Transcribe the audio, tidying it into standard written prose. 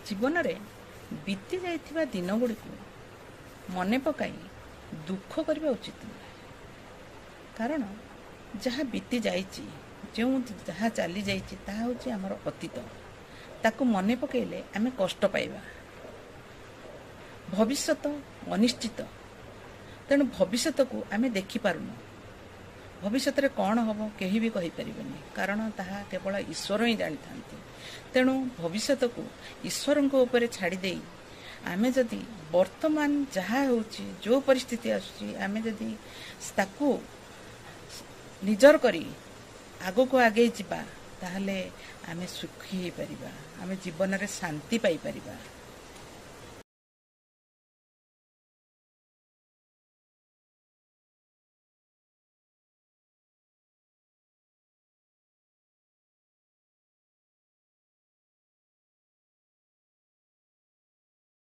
जीवन रे बीती जाइथिबा दिन गुड़ी को मने पकाई दुख करबा उचित नुहे। कारण जहाँ बीती जाइछि जो जहाँ चली जाइछि ताहा होछि हमर अतीत। ताकू मने पकेले आमे कष्ट पाइबा। भविष्यत अनिश्चित, तेणु भविष्यत को आमे देखि पारुनु। भविष्यत रे कौन हम कहीं भी कहि परिबेनी, कारण ताहा केवल ईश्वर ही जानी थांती। तेणु भविष्यत को ईश्वर को ऊपर छाड़ी देई आमे जदि वर्तमान जहाँ होछि जो परिस्थिति आसुछि आमे जदि ताकू निजर करी आगो को आगे जिबा ताहले आमे सुखी ही परिबा, आमे जीवन रे शांति पाई परिबा।